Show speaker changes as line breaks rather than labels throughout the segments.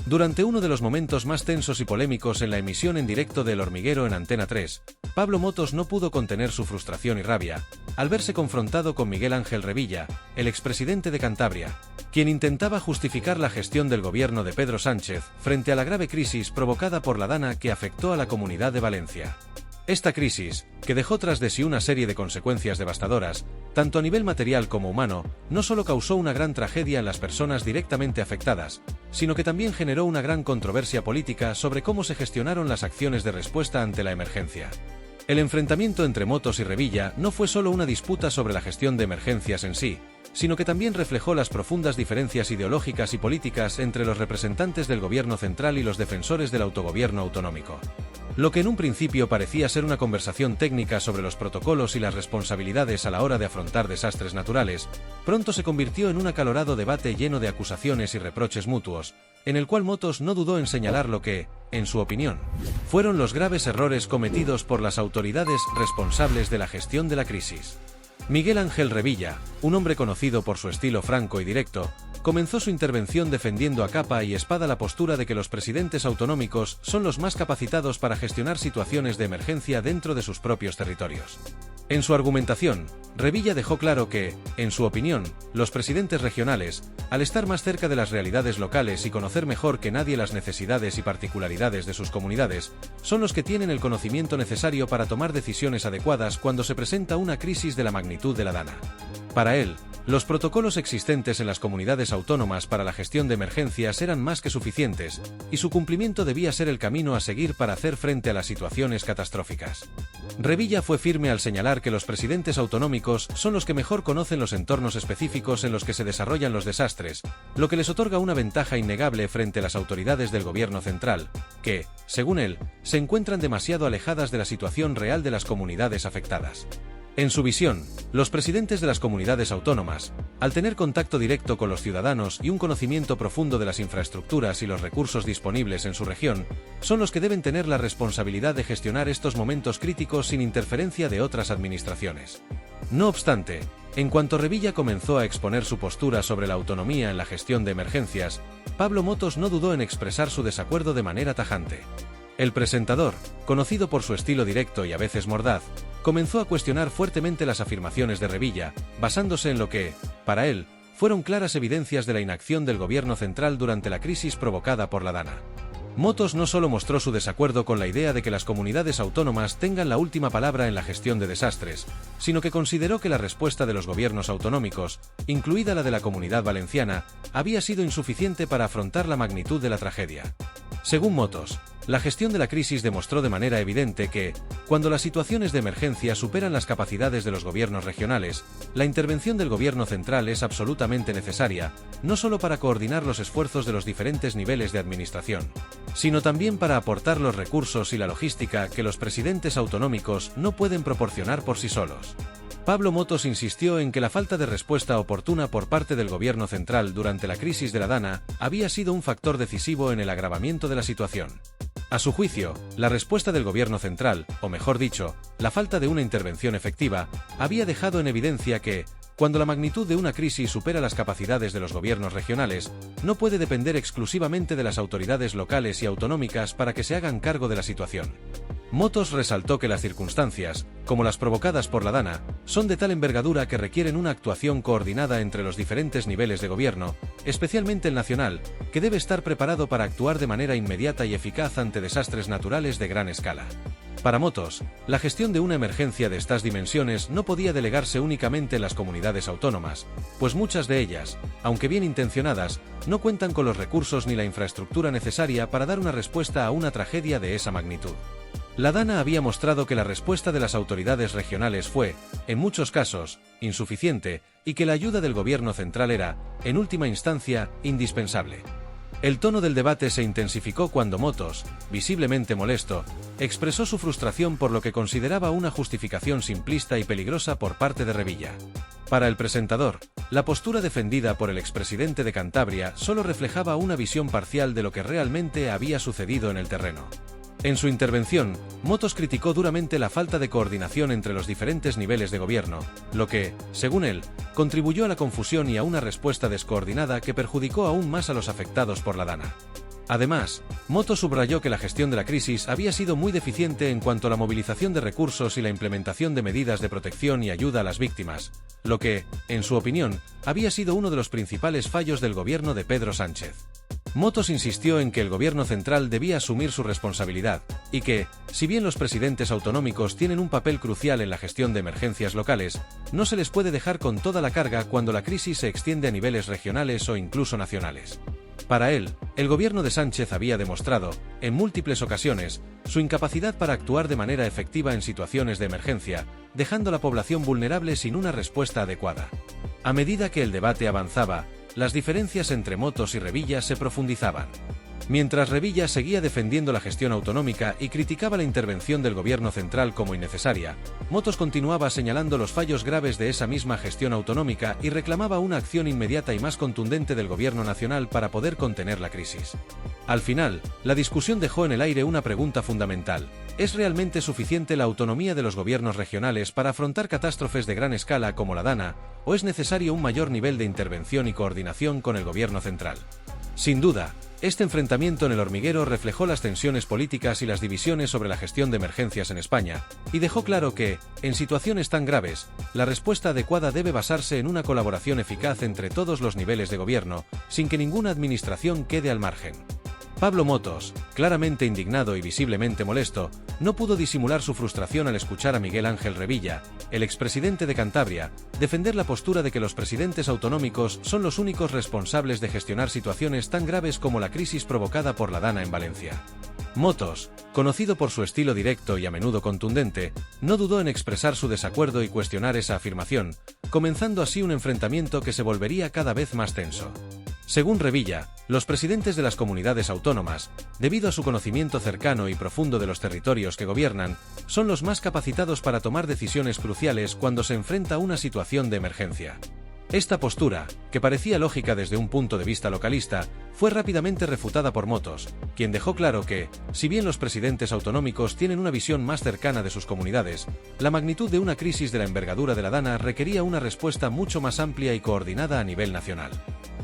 Durante uno de los momentos más tensos y polémicos en la emisión en directo de El Hormiguero en Antena 3, Pablo Motos no pudo contener su frustración y rabia al verse confrontado con Miguel Ángel Revilla, el expresidente de Cantabria, quien intentaba justificar la gestión del gobierno de Pedro Sánchez frente a la grave crisis provocada por la Dana que afectó a la Comunidad de Valencia. Esta crisis, que dejó tras de sí una serie de consecuencias devastadoras, tanto a nivel material como humano, no solo causó una gran tragedia en las personas directamente afectadas, sino que también generó una gran controversia política sobre cómo se gestionaron las acciones de respuesta ante la emergencia. El enfrentamiento entre Motos y Revilla no fue solo una disputa sobre la gestión de emergencias en sí, sino que también reflejó las profundas diferencias ideológicas y políticas entre los representantes del gobierno central y los defensores del autogobierno autonómico. Lo que en un principio parecía ser una conversación técnica sobre los protocolos y las responsabilidades a la hora de afrontar desastres naturales, pronto se convirtió en un acalorado debate lleno de acusaciones y reproches mutuos, en el cual Motos no dudó en señalar lo que, en su opinión, fueron los graves errores cometidos por las autoridades responsables de la gestión de la crisis. Miguel Ángel Revilla, un hombre conocido por su estilo franco y directo, comenzó su intervención defendiendo a capa y espada la postura de que los presidentes autonómicos son los más capacitados para gestionar situaciones de emergencia dentro de sus propios territorios. En su argumentación, Revilla dejó claro que, en su opinión, los presidentes regionales, al estar más cerca de las realidades locales y conocer mejor que nadie las necesidades y particularidades de sus comunidades, son los que tienen el conocimiento necesario para tomar decisiones adecuadas cuando se presenta una crisis de la magnitud de la Dana. Para él, los protocolos existentes en las comunidades autónomas para la gestión de emergencias eran más que suficientes, y su cumplimiento debía ser el camino a seguir para hacer frente a las situaciones catastróficas. Revilla fue firme al señalar que los presidentes autonómicos son los que mejor conocen los entornos específicos en los que se desarrollan los desastres, lo que les otorga una ventaja innegable frente a las autoridades del gobierno central, que, según él, se encuentran demasiado alejadas de la situación real de las comunidades afectadas. En su visión, los presidentes de las comunidades autónomas, al tener contacto directo con los ciudadanos y un conocimiento profundo de las infraestructuras y los recursos disponibles en su región, son los que deben tener la responsabilidad de gestionar estos momentos críticos sin interferencia de otras administraciones. No obstante, en cuanto Revilla comenzó a exponer su postura sobre la autonomía en la gestión de emergencias, Pablo Motos no dudó en expresar su desacuerdo de manera tajante. El presentador, conocido por su estilo directo y a veces mordaz, comenzó a cuestionar fuertemente las afirmaciones de Revilla, basándose en lo que, para él, fueron claras evidencias de la inacción del gobierno central durante la crisis provocada por la Dana. Motos no solo mostró su desacuerdo con la idea de que las comunidades autónomas tengan la última palabra en la gestión de desastres, sino que consideró que la respuesta de los gobiernos autonómicos, incluida la de la Comunidad Valenciana, había sido insuficiente para afrontar la magnitud de la tragedia. Según Motos, la gestión de la crisis demostró de manera evidente que, cuando las situaciones de emergencia superan las capacidades de los gobiernos regionales, la intervención del gobierno central es absolutamente necesaria, no solo para coordinar los esfuerzos de los diferentes niveles de administración, sino también para aportar los recursos y la logística que los presidentes autonómicos no pueden proporcionar por sí solos. Pablo Motos insistió en que la falta de respuesta oportuna por parte del gobierno central durante la crisis de la Dana había sido un factor decisivo en el agravamiento de la situación. A su juicio, la respuesta del gobierno central, o mejor dicho, la falta de una intervención efectiva, había dejado en evidencia que, cuando la magnitud de una crisis supera las capacidades de los gobiernos regionales, no puede depender exclusivamente de las autoridades locales y autonómicas para que se hagan cargo de la situación. Motos resaltó que las circunstancias, como las provocadas por la Dana, son de tal envergadura que requieren una actuación coordinada entre los diferentes niveles de gobierno, especialmente el nacional, que debe estar preparado para actuar de manera inmediata y eficaz ante desastres naturales de gran escala. Para Motos, la gestión de una emergencia de estas dimensiones no podía delegarse únicamente en las comunidades autónomas, pues muchas de ellas, aunque bien intencionadas, no cuentan con los recursos ni la infraestructura necesaria para dar una respuesta a una tragedia de esa magnitud. La Dana había mostrado que la respuesta de las autoridades regionales fue, en muchos casos, insuficiente, y que la ayuda del gobierno central era, en última instancia, indispensable. El tono del debate se intensificó cuando Motos, visiblemente molesto, expresó su frustración por lo que consideraba una justificación simplista y peligrosa por parte de Revilla. Para el presentador, la postura defendida por el expresidente de Cantabria solo reflejaba una visión parcial de lo que realmente había sucedido en el terreno. En su intervención, Motos criticó duramente la falta de coordinación entre los diferentes niveles de gobierno, lo que, según él, contribuyó a la confusión y a una respuesta descoordinada que perjudicó aún más a los afectados por la Dana. Además, Motos subrayó que la gestión de la crisis había sido muy deficiente en cuanto a la movilización de recursos y la implementación de medidas de protección y ayuda a las víctimas, lo que, en su opinión, había sido uno de los principales fallos del gobierno de Pedro Sánchez. Motos insistió en que el gobierno central debía asumir su responsabilidad, y que, si bien los presidentes autonómicos tienen un papel crucial en la gestión de emergencias locales, no se les puede dejar con toda la carga cuando la crisis se extiende a niveles regionales o incluso nacionales. Para él, el gobierno de Sánchez había demostrado, en múltiples ocasiones, su incapacidad para actuar de manera efectiva en situaciones de emergencia, dejando a la población vulnerable sin una respuesta adecuada. A medida que el debate avanzaba, las diferencias entre Motos y Revilla se profundizaban. Mientras Revilla seguía defendiendo la gestión autonómica y criticaba la intervención del gobierno central como innecesaria, Motos continuaba señalando los fallos graves de esa misma gestión autonómica y reclamaba una acción inmediata y más contundente del gobierno nacional para poder contener la crisis. Al final, la discusión dejó en el aire una pregunta fundamental: ¿es realmente suficiente la autonomía de los gobiernos regionales para afrontar catástrofes de gran escala como la Dana, o es necesario un mayor nivel de intervención y coordinación con el gobierno central? Sin duda, este enfrentamiento en El Hormiguero reflejó las tensiones políticas y las divisiones sobre la gestión de emergencias en España, y dejó claro que, en situaciones tan graves, la respuesta adecuada debe basarse en una colaboración eficaz entre todos los niveles de gobierno, sin que ninguna administración quede al margen. Pablo Motos, claramente indignado y visiblemente molesto, no pudo disimular su frustración al escuchar a Miguel Ángel Revilla, el expresidente de Cantabria, defender la postura de que los presidentes autonómicos son los únicos responsables de gestionar situaciones tan graves como la crisis provocada por la Dana en Valencia. Motos, conocido por su estilo directo y a menudo contundente, no dudó en expresar su desacuerdo y cuestionar esa afirmación, comenzando así un enfrentamiento que se volvería cada vez más tenso. Según Revilla, los presidentes de las comunidades autónomas, debido a su conocimiento cercano y profundo de los territorios que gobiernan, son los más capacitados para tomar decisiones cruciales cuando se enfrenta a una situación de emergencia. Esta postura, que parecía lógica desde un punto de vista localista, fue rápidamente refutada por Motos, quien dejó claro que, si bien los presidentes autonómicos tienen una visión más cercana de sus comunidades, la magnitud de una crisis de la envergadura de la Dana requería una respuesta mucho más amplia y coordinada a nivel nacional.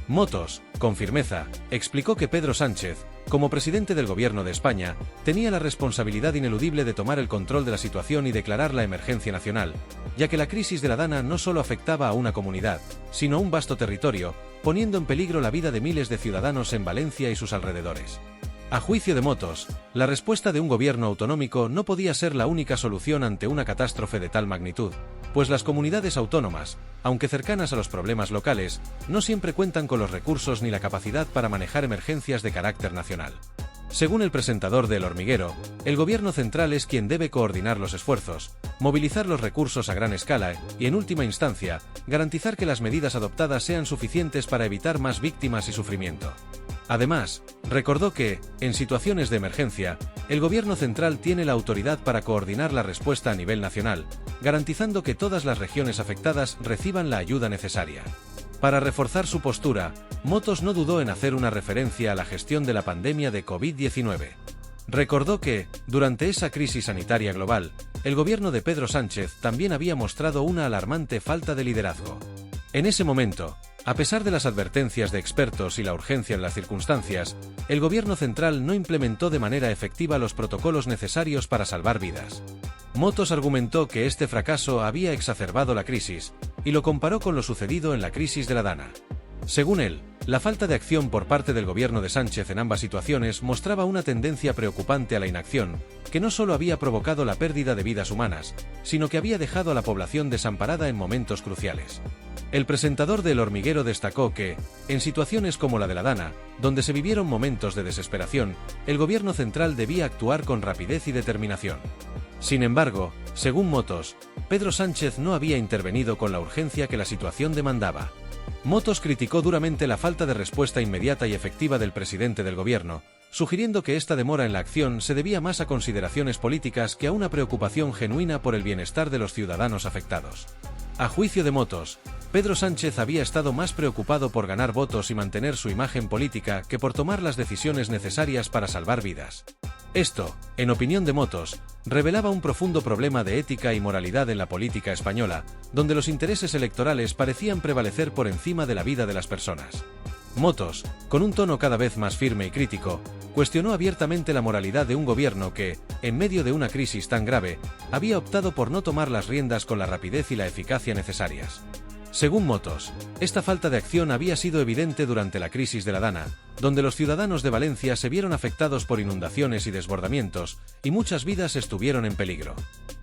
Motos, con firmeza, explicó que Pedro Sánchez, como presidente del gobierno de España, tenía la responsabilidad ineludible de tomar el control de la situación y declarar la emergencia nacional, ya que la crisis de la Dana no solo afectaba a una comunidad, sino a un vasto territorio, poniendo en peligro la vida de miles de ciudadanos en Valencia y sus alrededores. A juicio de Motos, la respuesta de un gobierno autonómico no podía ser la única solución ante una catástrofe de tal magnitud, pues las comunidades autónomas, aunque cercanas a los problemas locales, no siempre cuentan con los recursos ni la capacidad para manejar emergencias de carácter nacional. Según el presentador de El Hormiguero, el gobierno central es quien debe coordinar los esfuerzos, movilizar los recursos a gran escala y, en última instancia, garantizar que las medidas adoptadas sean suficientes para evitar más víctimas y sufrimiento. Además, recordó que, en situaciones de emergencia, el gobierno central tiene la autoridad para coordinar la respuesta a nivel nacional, garantizando que todas las regiones afectadas reciban la ayuda necesaria. Para reforzar su postura, Motos no dudó en hacer una referencia a la gestión de la pandemia de COVID-19. Recordó que, durante esa crisis sanitaria global, el gobierno de Pedro Sánchez también había mostrado una alarmante falta de liderazgo. En ese momento, a pesar de las advertencias de expertos y la urgencia en las circunstancias, el gobierno central no implementó de manera efectiva los protocolos necesarios para salvar vidas. Motos argumentó que este fracaso había exacerbado la crisis, y lo comparó con lo sucedido en la crisis de la Dana. Según él, la falta de acción por parte del gobierno de Sánchez en ambas situaciones mostraba una tendencia preocupante a la inacción, que no solo había provocado la pérdida de vidas humanas, sino que había dejado a la población desamparada en momentos cruciales. El presentador de El Hormiguero destacó que, en situaciones como la de la Dana, donde se vivieron momentos de desesperación, el gobierno central debía actuar con rapidez y determinación. Sin embargo, según Motos, Pedro Sánchez no había intervenido con la urgencia que la situación demandaba. Motos criticó duramente la falta de respuesta inmediata y efectiva del presidente del gobierno, sugiriendo que esta demora en la acción se debía más a consideraciones políticas que a una preocupación genuina por el bienestar de los ciudadanos afectados. A juicio de Motos, Pedro Sánchez había estado más preocupado por ganar votos y mantener su imagen política que por tomar las decisiones necesarias para salvar vidas. Esto, en opinión de Motos, revelaba un profundo problema de ética y moralidad en la política española, donde los intereses electorales parecían prevalecer por encima de la vida de las personas. Motos, con un tono cada vez más firme y crítico, cuestionó abiertamente la moralidad de un gobierno que, en medio de una crisis tan grave, había optado por no tomar las riendas con la rapidez y la eficacia necesarias. Según Motos, esta falta de acción había sido evidente durante la crisis de la Dana, donde los ciudadanos de Valencia se vieron afectados por inundaciones y desbordamientos, y muchas vidas estuvieron en peligro.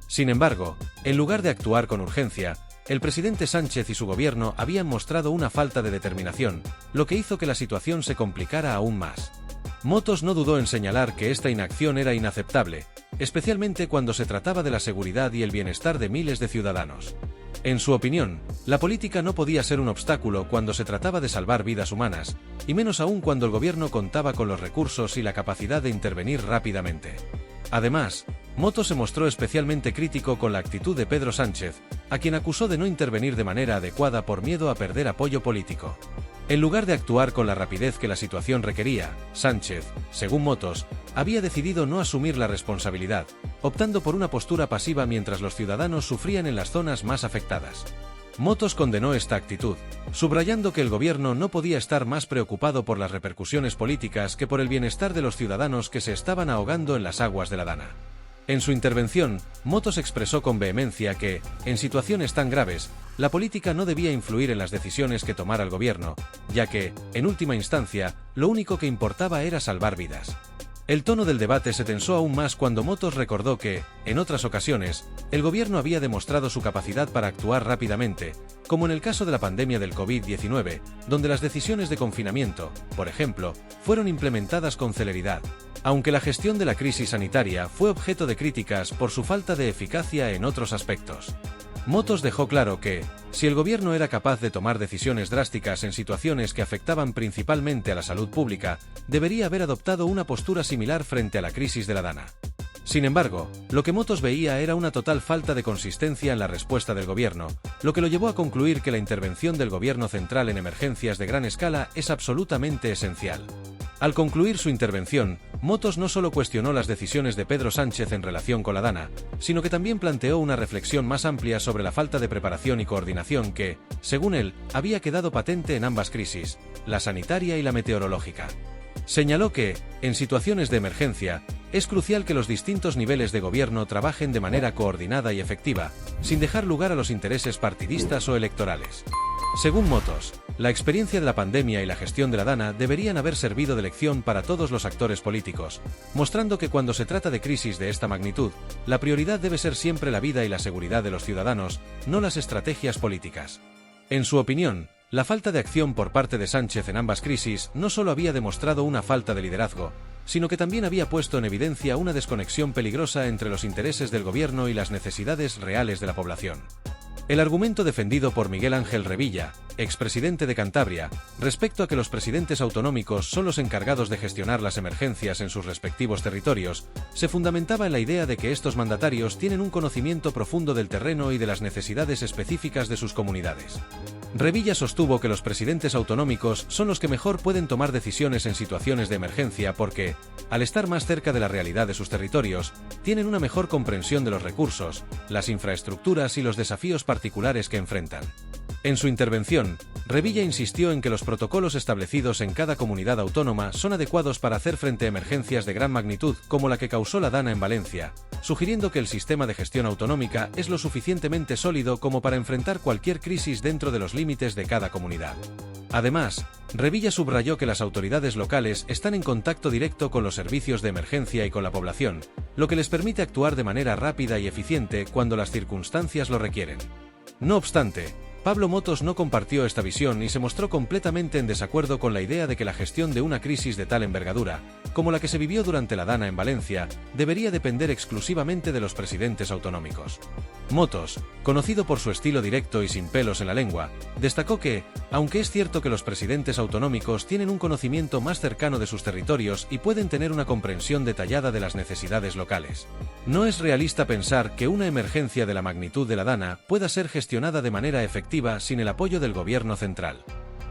Sin embargo, en lugar de actuar con urgencia, el presidente Sánchez y su gobierno habían mostrado una falta de determinación, lo que hizo que la situación se complicara aún más. Motos no dudó en señalar que esta inacción era inaceptable, especialmente cuando se trataba de la seguridad y el bienestar de miles de ciudadanos. En su opinión, la política no podía ser un obstáculo cuando se trataba de salvar vidas humanas, y menos aún cuando el gobierno contaba con los recursos y la capacidad de intervenir rápidamente. Además, Motos se mostró especialmente crítico con la actitud de Pedro Sánchez, a quien acusó de no intervenir de manera adecuada por miedo a perder apoyo político. En lugar de actuar con la rapidez que la situación requería, Sánchez, según Motos, había decidido no asumir la responsabilidad, optando por una postura pasiva mientras los ciudadanos sufrían en las zonas más afectadas. Motos condenó esta actitud, subrayando que el gobierno no podía estar más preocupado por las repercusiones políticas que por el bienestar de los ciudadanos que se estaban ahogando en las aguas de la Dana. En su intervención, Motos expresó con vehemencia que, en situaciones tan graves, la política no debía influir en las decisiones que tomara el gobierno, ya que, en última instancia, lo único que importaba era salvar vidas. El tono del debate se tensó aún más cuando Motos recordó que, en otras ocasiones, el gobierno había demostrado su capacidad para actuar rápidamente, como en el caso de la pandemia del COVID-19, donde las decisiones de confinamiento, por ejemplo, fueron implementadas con celeridad, aunque la gestión de la crisis sanitaria fue objeto de críticas por su falta de eficacia en otros aspectos. Motos dejó claro que, si el gobierno era capaz de tomar decisiones drásticas en situaciones que afectaban principalmente a la salud pública, debería haber adoptado una postura similar frente a la crisis de la Dana. Sin embargo, lo que Motos veía era una total falta de consistencia en la respuesta del gobierno, lo que lo llevó a concluir que la intervención del gobierno central en emergencias de gran escala es absolutamente esencial. Al concluir su intervención, Motos no solo cuestionó las decisiones de Pedro Sánchez en relación con la Dana, sino que también planteó una reflexión más amplia sobre la falta de preparación y coordinación que, según él, había quedado patente en ambas crisis, la sanitaria y la meteorológica. Señaló que, en situaciones de emergencia, es crucial que los distintos niveles de gobierno trabajen de manera coordinada y efectiva, sin dejar lugar a los intereses partidistas o electorales. Según Motos, la experiencia de la pandemia y la gestión de la Dana deberían haber servido de lección para todos los actores políticos, mostrando que cuando se trata de crisis de esta magnitud, la prioridad debe ser siempre la vida y la seguridad de los ciudadanos, no las estrategias políticas. En su opinión, la falta de acción por parte de Sánchez en ambas crisis no solo había demostrado una falta de liderazgo, sino que también había puesto en evidencia una desconexión peligrosa entre los intereses del gobierno y las necesidades reales de la población. El argumento defendido por Miguel Ángel Revilla, expresidente de Cantabria, respecto a que los presidentes autonómicos son los encargados de gestionar las emergencias en sus respectivos territorios, se fundamentaba en la idea de que estos mandatarios tienen un conocimiento profundo del terreno y de las necesidades específicas de sus comunidades. Revilla sostuvo que los presidentes autonómicos son los que mejor pueden tomar decisiones en situaciones de emergencia porque, al estar más cerca de la realidad de sus territorios, tienen una mejor comprensión de los recursos, las infraestructuras y los desafíos particulares que enfrentan. En su intervención, Revilla insistió en que los protocolos establecidos en cada comunidad autónoma son adecuados para hacer frente a emergencias de gran magnitud como la que causó la Dana en Valencia, sugiriendo que el sistema de gestión autonómica es lo suficientemente sólido como para enfrentar cualquier crisis dentro de los límites de cada comunidad. Además, Revilla subrayó que las autoridades locales están en contacto directo con los servicios de emergencia y con la población, lo que les permite actuar de manera rápida y eficiente cuando las circunstancias lo requieren. No obstante, Pablo Motos no compartió esta visión y se mostró completamente en desacuerdo con la idea de que la gestión de una crisis de tal envergadura, como la que se vivió durante la Dana en Valencia, debería depender exclusivamente de los presidentes autonómicos. Motos, conocido por su estilo directo y sin pelos en la lengua, destacó que, aunque es cierto que los presidentes autonómicos tienen un conocimiento más cercano de sus territorios y pueden tener una comprensión detallada de las necesidades locales, no es realista pensar que una emergencia de la magnitud de la Dana pueda ser gestionada de manera efectiva sin el apoyo del gobierno central.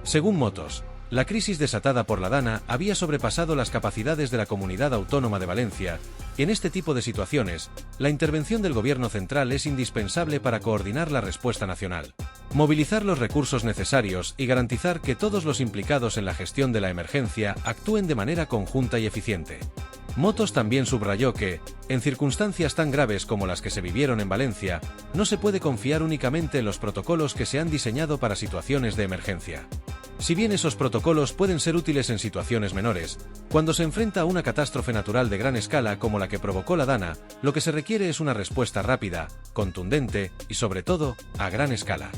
Según Motos, La crisis desatada por la DANA había sobrepasado las capacidades de la Comunidad Autónoma de Valencia, y en este tipo de situaciones, la intervención del Gobierno central es indispensable para coordinar la respuesta nacional, movilizar los recursos necesarios y garantizar que todos los implicados en la gestión de la emergencia actúen de manera conjunta y eficiente. Motos también subrayó que, en circunstancias tan graves como las que se vivieron en Valencia, no se puede confiar únicamente en los protocolos que se han diseñado para situaciones de emergencia. Si bien esos protocolos pueden ser útiles en situaciones menores, cuando se enfrenta a una catástrofe natural de gran escala como la que provocó la DANA, lo que se requiere es una respuesta rápida, contundente y sobre todo, a gran escala.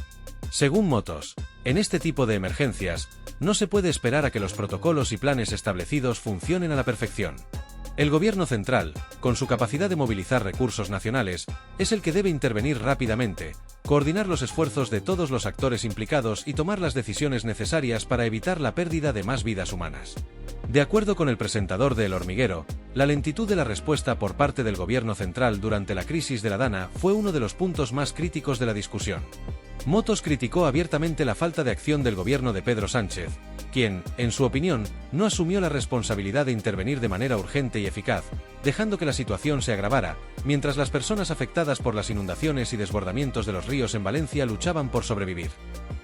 Según Motos, en este tipo de emergencias, no se puede esperar a que los protocolos y planes establecidos funcionen a la perfección. El Gobierno central, con su capacidad de movilizar recursos nacionales, es el que debe intervenir rápidamente, coordinar los esfuerzos de todos los actores implicados y tomar las decisiones necesarias para evitar la pérdida de más vidas humanas. De acuerdo con el presentador de El Hormiguero, la lentitud de la respuesta por parte del Gobierno central durante la crisis de la DANA fue uno de los puntos más críticos de la discusión. Motos criticó abiertamente la falta de acción del gobierno de Pedro Sánchez, quien, en su opinión, no asumió la responsabilidad de intervenir de manera urgente y eficaz, dejando que la situación se agravara, mientras las personas afectadas por las inundaciones y desbordamientos de los ríos en Valencia luchaban por sobrevivir.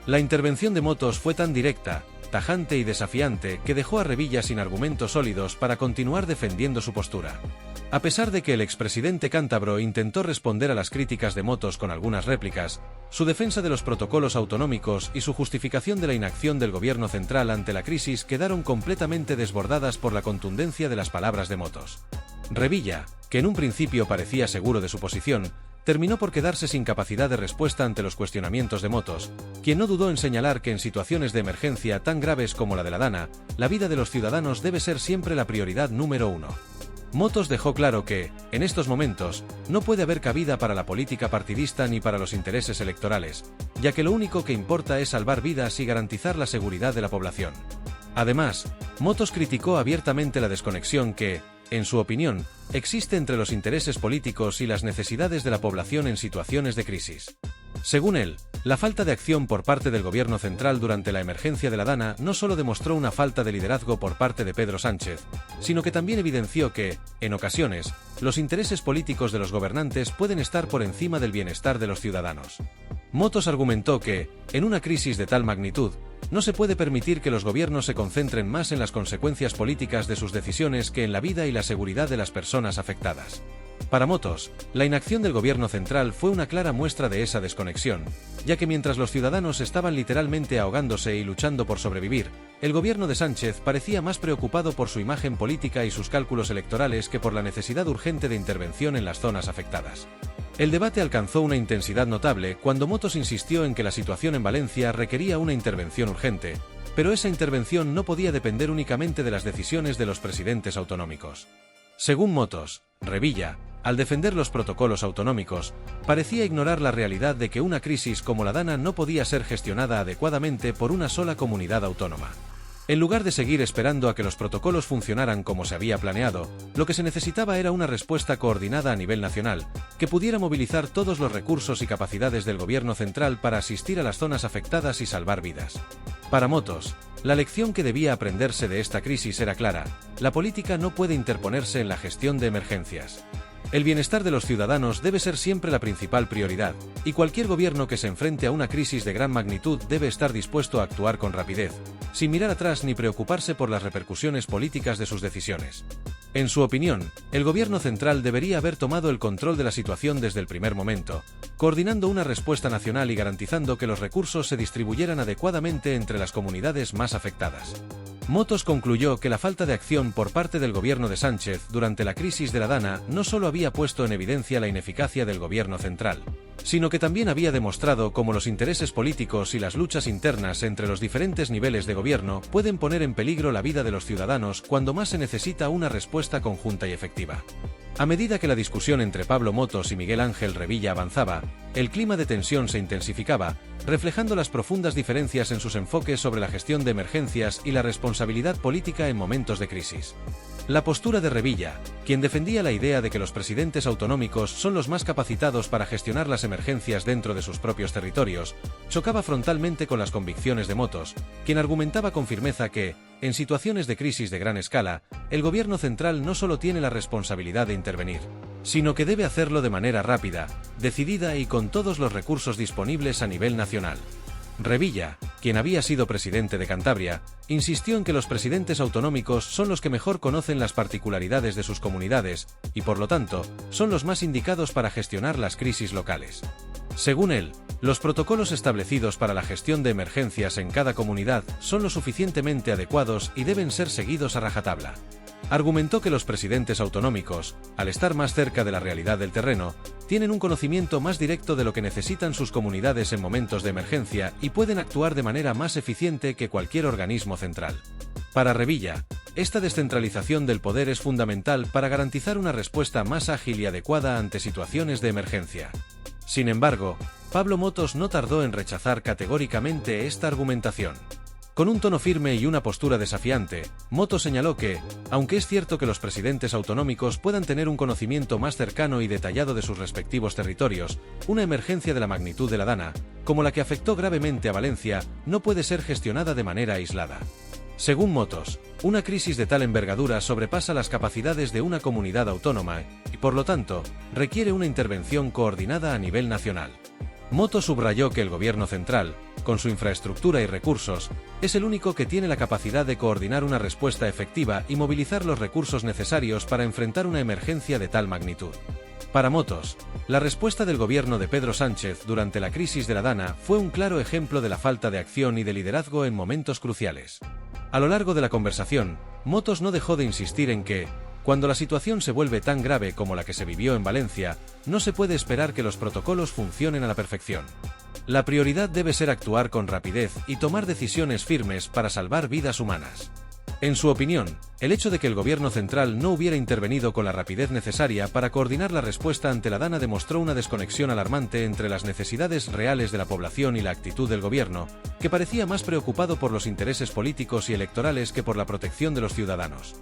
La intervención de Motos fue tan directa, tajante y desafiante que dejó a Revilla sin argumentos sólidos para continuar defendiendo su postura. A pesar de que el expresidente cántabro intentó responder a las críticas de Motos con algunas réplicas, su defensa de los protocolos autonómicos y su justificación de la inacción del gobierno central ante la crisis quedaron completamente desbordadas por la contundencia de las palabras de Motos. Revilla, que en un principio parecía seguro de su posición, terminó por quedarse sin capacidad de respuesta ante los cuestionamientos de Motos, quien no dudó en señalar que en situaciones de emergencia tan graves como la de la DANA, la vida de los ciudadanos debe ser siempre la prioridad número uno. Motos dejó claro que, en estos momentos, no puede haber cabida para la política partidista ni para los intereses electorales, ya que lo único que importa es salvar vidas y garantizar la seguridad de la población. Además, Motos criticó abiertamente la desconexión que, en su opinión, existe entre los intereses políticos y las necesidades de la población en situaciones de crisis. Según él, la falta de acción por parte del gobierno central durante la emergencia de la DANA no solo demostró una falta de liderazgo por parte de Pedro Sánchez, sino que también evidenció que, en ocasiones, los intereses políticos de los gobernantes pueden estar por encima del bienestar de los ciudadanos. Motos argumentó que, en una crisis de tal magnitud, no se puede permitir que los gobiernos se concentren más en las consecuencias políticas de sus decisiones que en la vida y la seguridad de las personas afectadas. Para Motos, la inacción del gobierno central fue una clara muestra de esa desconexión, ya que mientras los ciudadanos estaban literalmente ahogándose y luchando por sobrevivir, el gobierno de Sánchez parecía más preocupado por su imagen política y sus cálculos electorales que por la necesidad urgente de intervención en las zonas afectadas. El debate alcanzó una intensidad notable cuando Motos insistió en que la situación en Valencia requería una intervención urgente, pero esa intervención no podía depender únicamente de las decisiones de los presidentes autonómicos. Según Motos, Revilla, al defender los protocolos autonómicos, parecía ignorar la realidad de que una crisis como la DANA no podía ser gestionada adecuadamente por una sola comunidad autónoma. En lugar de seguir esperando a que los protocolos funcionaran como se había planeado, lo que se necesitaba era una respuesta coordinada a nivel nacional, que pudiera movilizar todos los recursos y capacidades del gobierno central para asistir a las zonas afectadas y salvar vidas. Para Motos, la lección que debía aprenderse de esta crisis era clara: la política no puede interponerse en la gestión de emergencias. El bienestar de los ciudadanos debe ser siempre la principal prioridad, y cualquier gobierno que se enfrente a una crisis de gran magnitud debe estar dispuesto a actuar con rapidez, sin mirar atrás ni preocuparse por las repercusiones políticas de sus decisiones. En su opinión, el gobierno central debería haber tomado el control de la situación desde el primer momento, coordinando una respuesta nacional y garantizando que los recursos se distribuyeran adecuadamente entre las comunidades más afectadas. Motos concluyó que la falta de acción por parte del gobierno de Sánchez durante la crisis de la DANA no solo había puesto en evidencia la ineficacia del gobierno central, sino que también había demostrado cómo los intereses políticos y las luchas internas entre los diferentes niveles de gobierno pueden poner en peligro la vida de los ciudadanos cuando más se necesita una respuesta conjunta y efectiva. A medida que la discusión entre Pablo Motos y Miguel Ángel Revilla avanzaba, el clima de tensión se intensificaba, reflejando las profundas diferencias en sus enfoques sobre la gestión de emergencias y la responsabilidad política en momentos de crisis. La postura de Revilla, quien defendía la idea de que los presidentes autonómicos son los más capacitados para gestionar las emergencias dentro de sus propios territorios, chocaba frontalmente con las convicciones de Motos, quien argumentaba con firmeza que, en situaciones de crisis de gran escala, el gobierno central no solo tiene la responsabilidad de intervenir, sino que debe hacerlo de manera rápida, decidida y con todos los recursos disponibles a nivel nacional. Revilla, quien había sido presidente de Cantabria, insistió en que los presidentes autonómicos son los que mejor conocen las particularidades de sus comunidades y, por lo tanto, son los más indicados para gestionar las crisis locales. Según él, los protocolos establecidos para la gestión de emergencias en cada comunidad son lo suficientemente adecuados y deben ser seguidos a rajatabla. Argumentó que los presidentes autonómicos, al estar más cerca de la realidad del terreno, tienen un conocimiento más directo de lo que necesitan sus comunidades en momentos de emergencia y pueden actuar de manera más eficiente que cualquier organismo central. Para Revilla, esta descentralización del poder es fundamental para garantizar una respuesta más ágil y adecuada ante situaciones de emergencia. Sin embargo, Pablo Motos no tardó en rechazar categóricamente esta argumentación. Con un tono firme y una postura desafiante, Motos señaló que, aunque es cierto que los presidentes autonómicos puedan tener un conocimiento más cercano y detallado de sus respectivos territorios, una emergencia de la magnitud de la Dana, como la que afectó gravemente a Valencia, no puede ser gestionada de manera aislada. Según Motos, una crisis de tal envergadura sobrepasa las capacidades de una comunidad autónoma y, por lo tanto, requiere una intervención coordinada a nivel nacional. Motos subrayó que el gobierno central, con su infraestructura y recursos, es el único que tiene la capacidad de coordinar una respuesta efectiva y movilizar los recursos necesarios para enfrentar una emergencia de tal magnitud. Para Motos, la respuesta del gobierno de Pedro Sánchez durante la crisis de la Dana fue un claro ejemplo de la falta de acción y de liderazgo en momentos cruciales. A lo largo de la conversación, Motos no dejó de insistir en que, cuando la situación se vuelve tan grave como la que se vivió en Valencia, no se puede esperar que los protocolos funcionen a la perfección. La prioridad debe ser actuar con rapidez y tomar decisiones firmes para salvar vidas humanas. En su opinión, el hecho de que el gobierno central no hubiera intervenido con la rapidez necesaria para coordinar la respuesta ante la Dana demostró una desconexión alarmante entre las necesidades reales de la población y la actitud del gobierno, que parecía más preocupado por los intereses políticos y electorales que por la protección de los ciudadanos.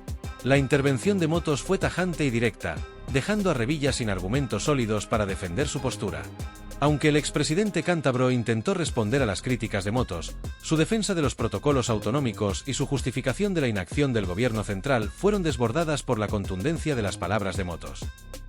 La intervención de Motos fue tajante y directa, dejando a Revilla sin argumentos sólidos para defender su postura. Aunque el expresidente cántabro intentó responder a las críticas de Motos, su defensa de los protocolos autonómicos y su justificación de la inacción del gobierno central fueron desbordadas por la contundencia de las palabras de Motos.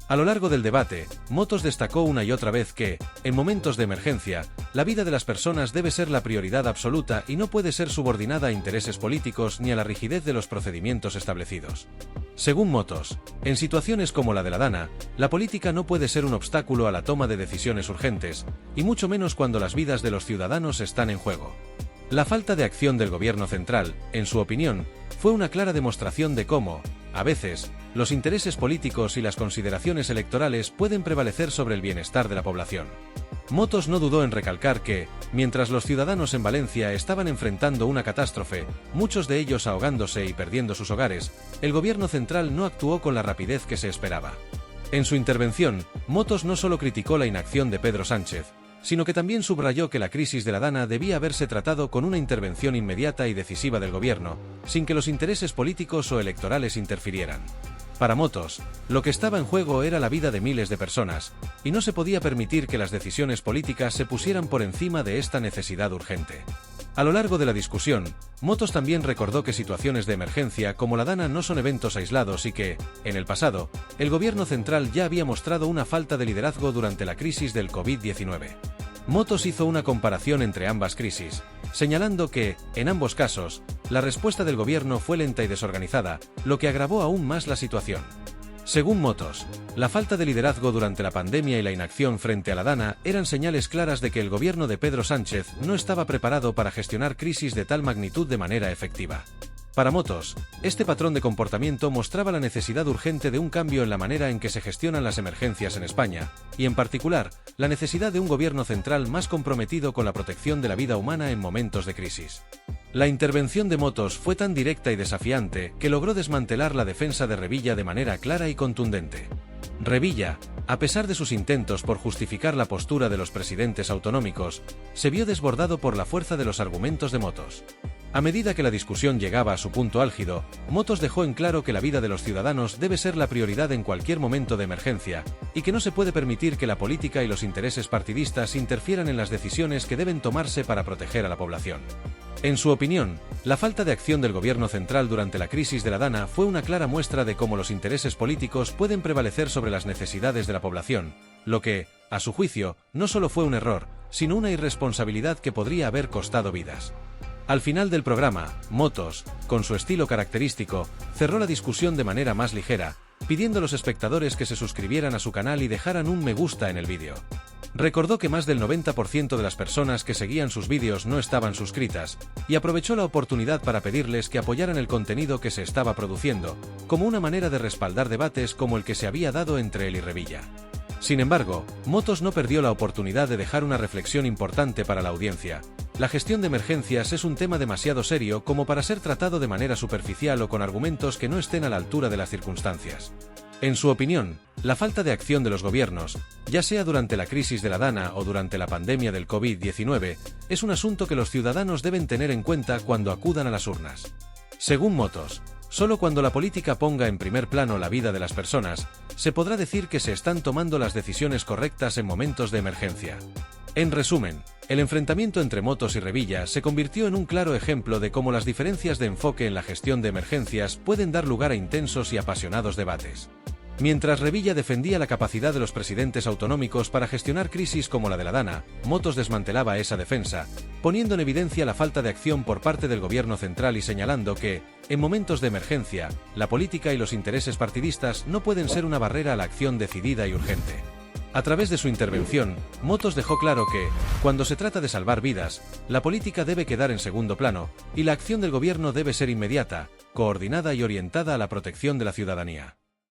A lo largo del debate, Motos destacó una y otra vez que, en momentos de emergencia, la vida de las personas debe ser la prioridad absoluta y no puede ser subordinada a intereses políticos ni a la rigidez de los procedimientos establecidos. Según Motos, en situaciones como la de la Dana, la política no puede ser un obstáculo a la toma de decisiones urgentes, y mucho menos cuando las vidas de los ciudadanos están en juego. La falta de acción del gobierno central, en su opinión, fue una clara demostración de cómo, a veces, los intereses políticos y las consideraciones electorales pueden prevalecer sobre el bienestar de la población. Motos no dudó en recalcar que, mientras los ciudadanos en Valencia estaban enfrentando una catástrofe, muchos de ellos ahogándose y perdiendo sus hogares, el gobierno central no actuó con la rapidez que se esperaba. En su intervención, Motos no solo criticó la inacción de Pedro Sánchez, sino que también subrayó que la crisis de la Dana debía haberse tratado con una intervención inmediata y decisiva del gobierno, sin que los intereses políticos o electorales interfirieran. Para Motos, lo que estaba en juego era la vida de miles de personas, y no se podía permitir que las decisiones políticas se pusieran por encima de esta necesidad urgente. A lo largo de la discusión, Motos también recordó que situaciones de emergencia como la Dana no son eventos aislados y que, en el pasado, el gobierno central ya había mostrado una falta de liderazgo durante la crisis del COVID-19. Motos hizo una comparación entre ambas crisis, señalando que, en ambos casos, la respuesta del gobierno fue lenta y desorganizada, lo que agravó aún más la situación. Según Motos, la falta de liderazgo durante la pandemia y la inacción frente a la Dana eran señales claras de que el gobierno de Pedro Sánchez no estaba preparado para gestionar crisis de tal magnitud de manera efectiva. Para Motos, este patrón de comportamiento mostraba la necesidad urgente de un cambio en la manera en que se gestionan las emergencias en España, y en particular, la necesidad de un gobierno central más comprometido con la protección de la vida humana en momentos de crisis. La intervención de Motos fue tan directa y desafiante que logró desmantelar la defensa de Revilla de manera clara y contundente. Revilla, a pesar de sus intentos por justificar la postura de los presidentes autonómicos, se vio desbordado por la fuerza de los argumentos de Motos. A medida que la discusión llegaba a su punto álgido, Motos dejó en claro que la vida de los ciudadanos debe ser la prioridad en cualquier momento de emergencia, y que no se puede permitir que la política y los intereses partidistas interfieran en las decisiones que deben tomarse para proteger a la población. En su opinión, la falta de acción del gobierno central durante la crisis de la Dana fue una clara muestra de cómo los intereses políticos pueden prevalecer sobre las necesidades de la población, lo que, a su juicio, no solo fue un error, sino una irresponsabilidad que podría haber costado vidas. Al final del programa, Motos, con su estilo característico, cerró la discusión de manera más ligera, pidiendo a los espectadores que se suscribieran a su canal y dejaran un me gusta en el vídeo. Recordó que más del 90% de las personas que seguían sus vídeos no estaban suscritas, y aprovechó la oportunidad para pedirles que apoyaran el contenido que se estaba produciendo, como una manera de respaldar debates como el que se había dado entre él y Revilla. Sin embargo, Motos no perdió la oportunidad de dejar una reflexión importante para la audiencia. La gestión de emergencias es un tema demasiado serio como para ser tratado de manera superficial o con argumentos que no estén a la altura de las circunstancias. En su opinión, la falta de acción de los gobiernos, ya sea durante la crisis de la Dana o durante la pandemia del COVID-19, es un asunto que los ciudadanos deben tener en cuenta cuando acudan a las urnas. Según Motos, solo cuando la política ponga en primer plano la vida de las personas, se podrá decir que se están tomando las decisiones correctas en momentos de emergencia. En resumen, el enfrentamiento entre Motos y Revilla se convirtió en un claro ejemplo de cómo las diferencias de enfoque en la gestión de emergencias pueden dar lugar a intensos y apasionados debates. Mientras Revilla defendía la capacidad de los presidentes autonómicos para gestionar crisis como la de la Dana, Motos desmantelaba esa defensa, poniendo en evidencia la falta de acción por parte del gobierno central y señalando que, en momentos de emergencia, la política y los intereses partidistas no pueden ser una barrera a la acción decidida y urgente. A través de su intervención, Motos dejó claro que, cuando se trata de salvar vidas, la política debe quedar en segundo plano, y la acción del gobierno debe ser inmediata, coordinada y orientada a la protección de la ciudadanía.